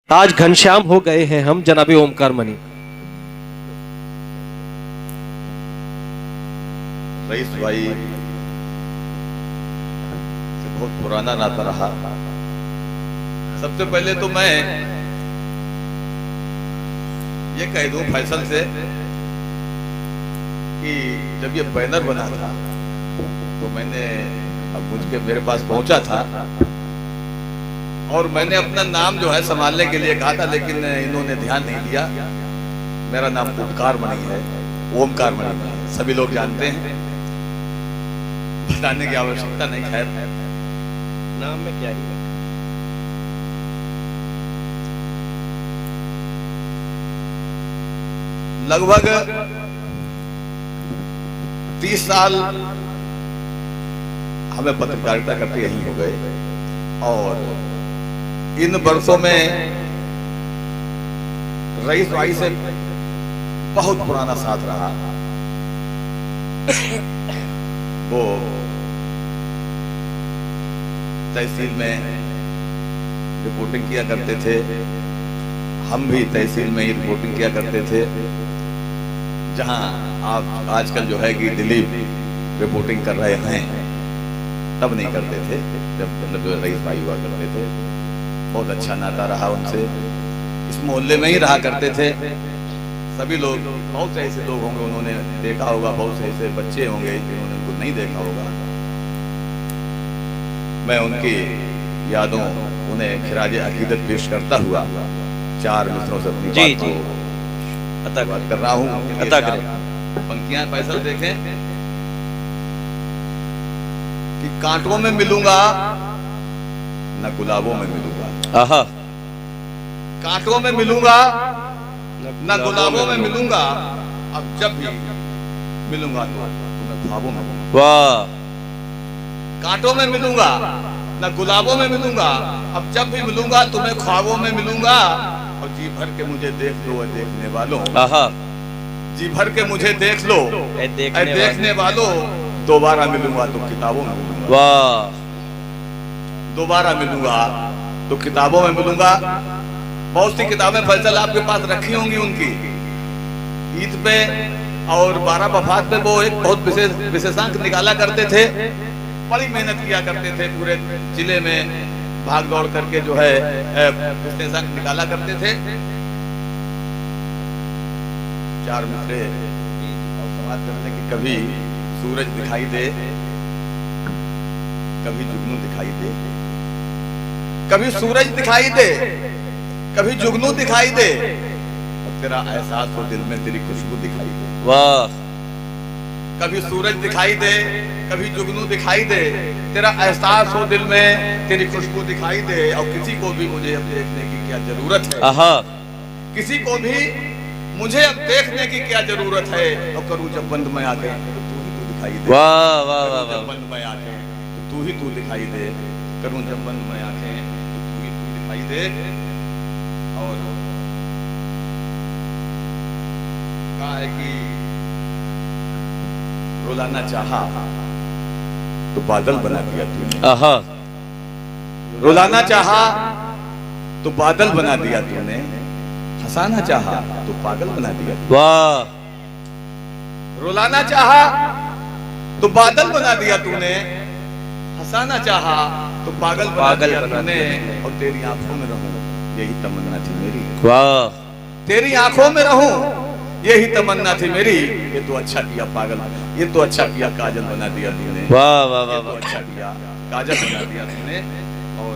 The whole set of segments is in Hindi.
आज घनश्याम हो गए हैं हम जनाबे ओमकार मणि। रईस भाई से बहुत पुराना नाता रहा। सबसे पहले तो मैं ये कह दूं फैसल से कि जब ये बैनर बना था तो मैंने अब मुझके मेरे पास पहुंचा था और मैंने अपना नाम जो है संभालने के लिए कहा था, लेकिन इन्होंने ध्यान नहीं दिया। मेरा नाम ओमकार मणि है, ओमकार मणि सभी लोग जानते हैं, बताने की आवश्यकता नहीं। खैर नाम में क्या ही है। लगभग 30 साल हमें पत्रकारिता करते यही हो गए और इन वर्षों में रईस भाई से बहुत पुराना साथ रहा। वो तहसील में रिपोर्टिंग किया करते थे, हम भी तहसील में ही रिपोर्टिंग किया करते थे। जहां आप आजकल जो है कि दिलीप रिपोर्टिंग कर रहे हैं, तब नहीं करते थे जब मतलब रईस भाई हुआ करते थे। बहुत अच्छा नाता रहा उनसे, इस मोहल्ले में ही रहा करते थे। सभी लोग, बहुत से ऐसे लोग होंगे उन्होंने देखा होगा, बहुत से ऐसे बच्चे होंगे जिन्होंने उनको नहीं देखा होगा। मैं उनकी यादों, उन्हें खिराज अकीदत पेश करता हुआ चार मित्रों से अपनी बात को बात कर रहा हूँ। अता करें पंक्तियां फैसल देखें कि कांटों में मिलूंगा न गुलाबों में मिलूंगा, कांटों में मिलूंगा न गुलाबों में मिलूंगा, अब जब भी मिलूंगा तो तुम्हें ख्वाबों में मिलूंगा। वाह। कांटों में मिलूंगा न गुलाबों में मिलूंगा, अब जब भी मिलूंगा तुम्हें ख्वाबों में मिलूंगा। और जी भर के मुझे देख लो देखने वालों, जी भर के मुझे देख लो देखने वालों, दोबारा मिलूंगा तो किताबों में मिलूंगा। वाह। दोबारा मिलूंगा तो किताबों में मिलूंगा। बहुत सी किताबें फैसल आपके पास रखी होंगी उनकी। ईद पे और 12 वफात पे वो एक बहुत विशेषांक निकाला करते थे, बड़ी मेहनत किया करते थे, पूरे जिले में भाग दौड़ करके जो है विशेषांक निकाला करते थे। चार मित्रे और समाज करते कि कभी सूरज दिखाई दे, कभी जुगनू दिखाई दे, कभी सूरज दिखाई दे, कभी जुगनू दिखाई दे, और तेरा एहसास हो दिल में तेरी खुशबू दिखाई दे। वाह। कभी सूरज दिखाई दे, कभी जुगनू दिखाई दे, तेरा एहसास हो दिल में तेरी खुशबू दिखाई दे। और किसी को भी मुझे अब देखने की क्या जरूरत है, किसी को भी मुझे अब देखने की क्या जरूरत है। और करूं जब बंद में आके तो तू ही तू दिखाई दे। वाह वाह वाह वाह। बंद में आके तो तू ही तू दिखाई दे, करूं जब बंद में आके तो तू ही तू दिखाई दे। और कहा है कि रुलाना चाहा तो बादल बना दिया तूने, रुलाना चाहा तो बादल बना दिया तूने, हंसाना चाहा तो पागल बना दिया। वाह। रुलाना चाहा तो बादल बना दिया तूने, हंसाना चाहा तो पागल बना दिया तूने। और तेरी आंखों में रहूं यही तमन्ना थी मेरी। वाह। तेरी आंखों में रहूं यही तमन्ना थी मेरी। ये तो अच्छा किया पागल, ये तो अच्छा किया काजल बना दिया तूने। वाह वाह वाह। तो अच्छा किया काजल बना दिया तूने। और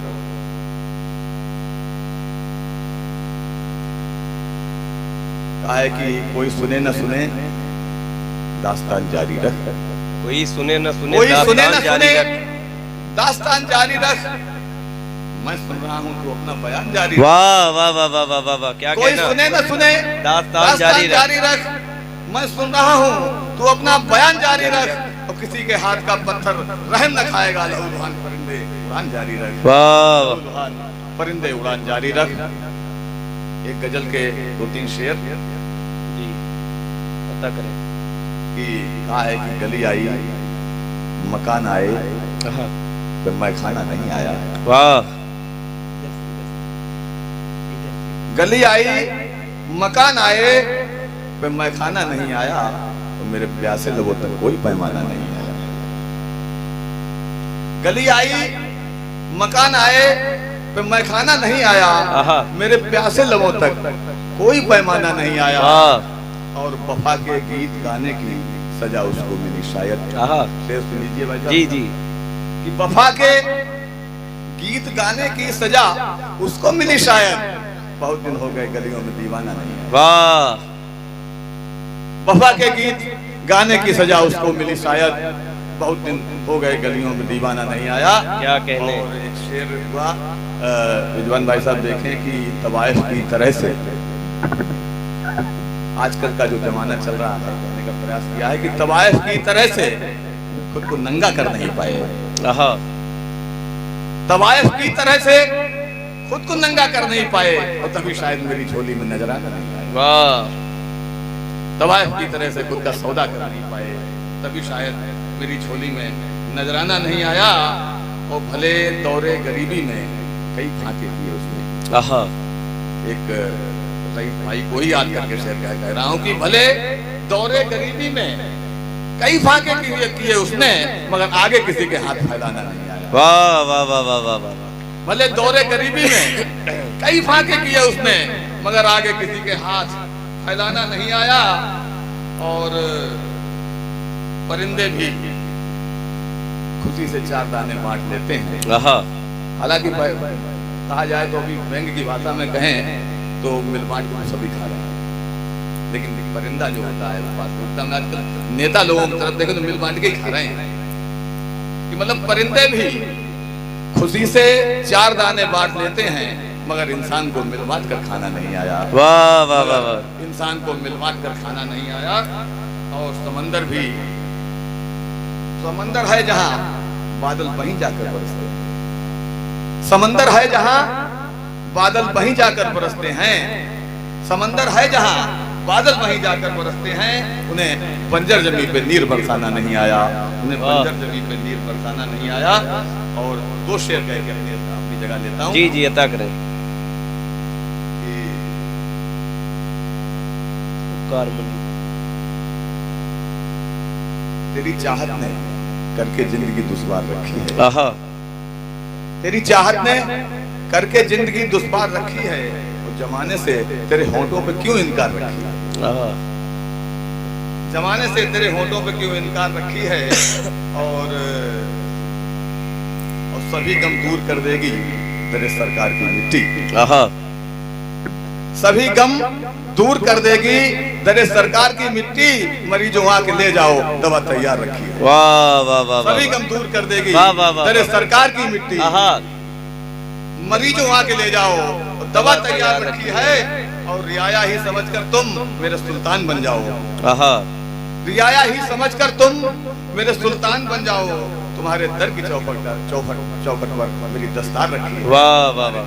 कहा है कि कोई सुने न सुने दास्तान जारी रख, कोई सुने न सुने, कोई सुने न सुने दास्तान जारी रख, मैं सुन रहा हूँ तू अपना बयान जारी रख। वाह वाह वाह वाह वाह वाह। क्या कोई सुने न सुने दास्तान जारी रख, मैं सुन रहा हूँ तू अपना बयान जारी रख। और किसी के हाथ का पत्थर रहम न खाएगा, लहूलुहान परिंदे उड़ान जारी रख। वाह। लहूलुहान परिंदे उड़ान जारी रख। एक गजल के 2-3 शेर जी पता करें कि कहा है कि गली आई मकान आए मैं खाना नहीं आया। वाह। गली आई मकान आए, पे मैं खाना नहीं आया, तो मेरे प्यासे लोगों तक कोई पैमाना नहीं आया। गली आई मकान आए, पे मैं खाना नहीं आया, मेरे प्यासे लोगों तक कोई पैमाना नहीं आया। और वफा के गीत गाने की सजा उसको मिली शायद। शेर सुन लीजिए भाई साहब। जी जी। कि वफा के गीत गाने की सजा उसको मिली शायद, बहुत दिन हो गए गलियों में दीवाना नहीं आया। वाह। वफा के गीत गाने की सजा उसको मिली शायद, बहुत दिन हो गए गलियों में दीवाना नहीं आया। क्या कहने। और एक शेर हुआ, विद्वान भाई साहब देखें कि तवाइफ की तरह से आजकल का जो जमाना चल रहा है, कहने का प्रयास किया है कि तवाइफ की तरह से खुद को नंगा कर नहीं पाए। तवाइफ की तरह से खुद को नंगा कर नहीं पाए, और तभी शायद मेरी झोली में नजराना नहीं आया। वाह। तवाइफ की तरह से खुद का सौदा कर नहीं पाए, तभी शायद मेरी झोली में नजराना नहीं आया। और भले दौरे गरीबी में कई फांके किए उसने। एक रईस भाई को ही याद करके शेर कह रहा हूं कि भले दौरे गरीबी में कई फांके किए उसने, मगर आगे किसी के हाथ फैलाना नहीं आया। वाह वाह वाह वाह वाह वाह। भले दौरे गरीबी में कई फांके किए उसने, मगर आगे किसी के हाथ फैलाना नहीं आया। और परिंदे भी खुशी से 4 दाने बांट लेते हैं। हालांकि कहा जाए तो अभी व्यंग की भाषा में कहें तो मिल बांट के सभी खा रहे हैं, लेकिन परिंदा जो होता है वास्तविकता में आजकल नेता लोगों की तरफ देखें तो मिल बांट के ही खा रहे हैं। कि मतलब परिंदे भी खुशी से 4 दाने बांट लेते हैं, मगर इंसान को मिल बांट कर खाना नहीं आया। वाह वाह वाह वाह। इंसान को मिल बांट कर खाना नहीं आया। और समंदर भी, समंदर है जहां बादल वहीं जाकर बरसते हैं। समंदर है जहां बादल वहीं जाकर बरसते हैं। समंदर है जहां बादल वहीं जाकर बरसते हैं। उन्हें बंजर जमीन पे नीर बरसाना नहीं आया। उन्हें बंजर जमीन पे नीर बरसाना नहीं आया। और 2 शेर कह के अपनी जगह लेता हूं। जी जी अता करें। तेरी चाहत ने करके जिंदगी दुश्वार रखी है। तेरी चाहत ने करके जिंदगी दुश्वार रखी है, और जमाने से तेरे होंठों पे क्यों इनकार रखी है। जमाने से तेरे होंठों पे क्यों इनकार रखी है। और सभी गम दूर कर देगी तेरे सरकार की मिट्टी। सभी गम दूर कर देगी तेरे सरकार की मिट्टी। मरीजों आके ले जाओ दवा तैयार रखी है। वाह वाह वाह। सभी गम दूर कर देगी तेरे सरकार की मिट्टी। मरीजों आके ले जाओ दवा तैयार रखी है। और रियाया ही समझकर तुम मेरे सुल्तान बन जाओ। रियाया ही समझकर तुम मेरे सुल्तान बन जाओ। तुम्हारे दर की चौखट पर मेरी दस्तार रखी है। वाह वाह वाह।